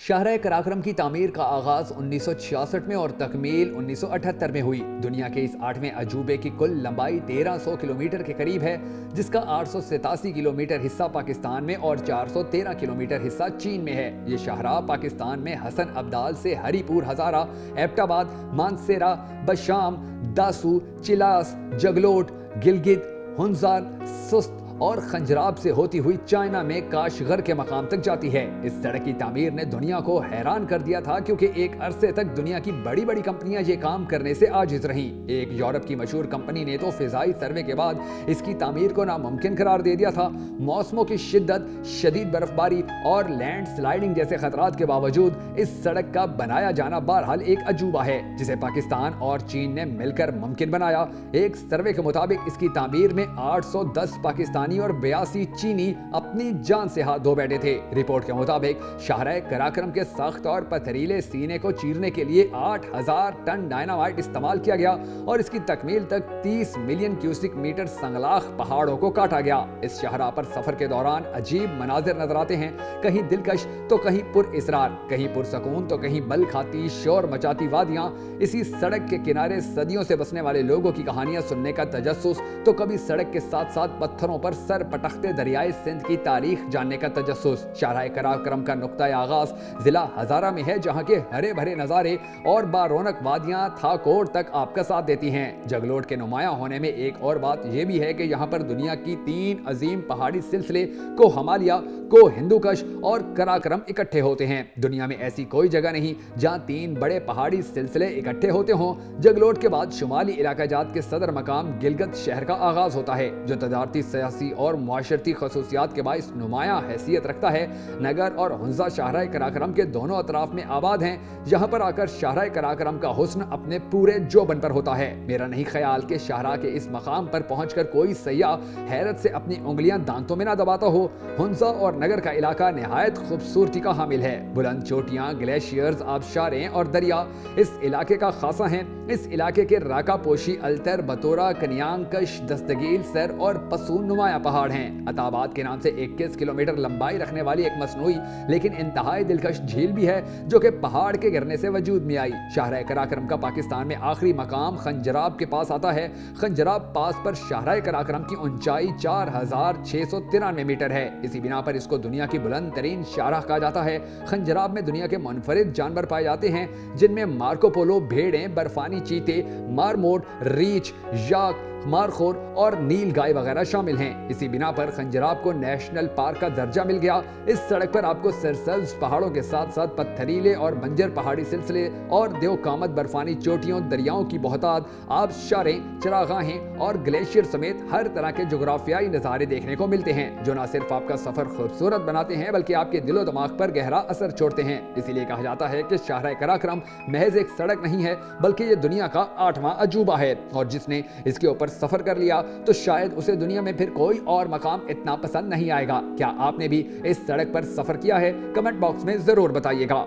شاہراہ قراقرم کی تعمیر کا آغاز 1966 میں اور تکمیل 1978 میں ہوئی۔ دنیا کے اس 8ویں عجوبے کی کل لمبائی 1300 کلومیٹر کے قریب ہے، جس کا 887 کلومیٹر حصہ پاکستان میں اور 413 کلومیٹر حصہ چین میں ہے۔ یہ شاہراہ پاکستان میں حسن ابدال سے ہری پور ہزارہ، ایبٹ آباد، مانسیرہ، بشام، داسو، چلاس، جگلوٹ، گلگت، ہنزار، سست اور خنجراب سے ہوتی ہوئی چائنا میں کاشغر کے مقام تک جاتی ہے۔ اس سڑک کی تعمیر نے دنیا کو حیران کر دیا تھا، کیونکہ ایک عرصے تک دنیا کی بڑی بڑی کمپنیاں یہ کام کرنے سے عاجز رہیں۔ ایک یورپ کی مشہور کمپنی نے تو فضائی سروے کے بعد اس کی تعمیر کو ناممکن قرار دے دیا تھا۔ موسموں کی شدت، شدید برف باری اور لینڈ سلائیڈنگ جیسے خطرات کے باوجود اس سڑک کا بنایا جانا بہرحال ایک عجوبہ ہے، جسے پاکستان اور چین نے مل کر ممکن بنایا۔ ایک سروے کے مطابق اس کی تعمیر میں 810 پاکستانی اور 82 چینی اپنی جان سے ہاتھ دھو بیٹھے تھے۔ رپورٹ کے مطابق شاہراہ قراقرم کے سخت اور پتھریلے سینے کو چیرنے کے لیے 8000 ٹن ڈائنامائٹ استعمال کیا گیا اور اس کی تکمیل تک 30 ملین کیوسک میٹر سنگلاخ پہاڑوں کو کاٹا گیا۔ اس شاہراہ پر سفر کے دوران عجیب مناظر نظر آتے ہیں، کہیں دلکش تو کہیں پر اسرار، کہیں پرسکون تو کہیں بل کھاتی شور مچاتی وادیاں۔ اسی سڑک کے کنارے صدیوں سے بسنے والے لوگوں کی کہانیاں سننے کا تجسس، تو کبھی سڑک کے ساتھ ساتھ پتھروں پر سر پٹختے دریائے سندھ کی تاریخ جاننے کا تجسس۔ شاہراہ قراقرم کا نقطہ آغاز ضلع ہزارہ میں ہے، جہاں کے ہرے بھرے نظارے اور بارونق وادیاں تھاکوٹ تک آپ کا ساتھ دیتی ہیں۔ جگلوٹ کے نمایاں ہونے میں ایک اور بات یہ بھی ہے کہ یہاں پر دنیا کی 3 عظیم پہاڑی سلسلے کو ہمالیہ، کو ہندوکش اور قراقرم اکٹھے ہوتے ہیں۔ دنیا میں ایسی کوئی جگہ نہیں جہاں 3 بڑے پہاڑی سلسلے اکٹھے ہوتے ہوں۔ جگلوٹ کے بعد شمالی علاقہ جات کے صدر مقام گلگت شہر کا آغاز ہوتا ہے، جو تجارتی، سیاسی اور معاشرتی خصوصیات کے باعث نمایاں حیثیت رکھتا ہے۔ نگر اور ہنزا شاہراہ قراقرم کے دونوں اطراف میں آباد ہیں، جہاں پر آ کر شاہراہ قراقرم کا حسن اپنے پورے جوبن پر ہوتا ہے۔ میرا نہیں خیال کہ شاہراہ کے اس مقام پر پہنچ کر کوئی سیاح حیرت سے اپنی انگلیاں دانتوں میں نہ دباتا ہو۔ ہنزا اور نگر کا علاقہ نہایت خوبصورتی کا حامل ہے۔ بلند چوٹیاں، گلیشیئرز، آبشاریں اور دریا اس علاقے کا خاصہ ہیں۔ اس علاقے کے راکا پوشی، التر، بطورہ، کنیانکش، دستگیل سر اور پسون نمایاں پہاڑ ہیں۔ عطا آباد کے نام سے 21 کلومیٹر لمبائی رکھنے والی ایک مصنوعی لیکن انتہائی دلکش جھیل بھی ہے، جو کہ پہاڑ کے گرنے سے وجود میں آئی۔ شاہراہ قراقرم کا پاکستان میں آخری مقام خنجراب کے پاس آتا ہے۔ خنجراب پاس پر شاہراہ قراقرم کی اونچائی 4693 میٹر ہے۔ اسی بنا پر اس کو دنیا کی بلند ترین شاہراہ کہا جاتا ہے۔ خنجراب میں دنیا کے منفرد جانور پائے جاتے ہیں، جن میں مارکو پولو بھیڑیں، برفانی چیتے، مارموٹ، ریچھ، یاک، مارخور اور نیل گائے وغیرہ شامل ہیں۔ اسی بنا پر خنجراب کو نیشنل پارک کا درجہ مل گیا۔ اس سڑک پر آپ کو سرسبز پہاڑوں کے ساتھ ساتھ پتھریلے اور بنجر پہاڑی سلسلے اور دیو کامت برفانی چوٹیوں، دریاؤں کی بہتات، آبشاریں، چراگاہیں اور گلیشیئر سمیت ہر طرح کے جغرافیائی نظارے دیکھنے کو ملتے ہیں، جو نہ صرف آپ کا سفر خوبصورت بناتے ہیں بلکہ آپ کے دل و دماغ پر گہرا اثر چھوڑتے ہیں۔ اسی لیے کہا جاتا ہے کہ شاہراہ قراقرم محض ایک سڑک نہیں ہے، بلکہ یہ دنیا کا 8واں عجوبہ ہے، اور جس نے اس کے اوپر سفر کر لیا تو شاید اسے دنیا میں پھر کوئی اور مقام اتنا پسند نہیں آئے گا۔ کیا آپ نے بھی اس سڑک پر سفر کیا ہے؟ کمنٹ باکس میں ضرور بتائیے گا۔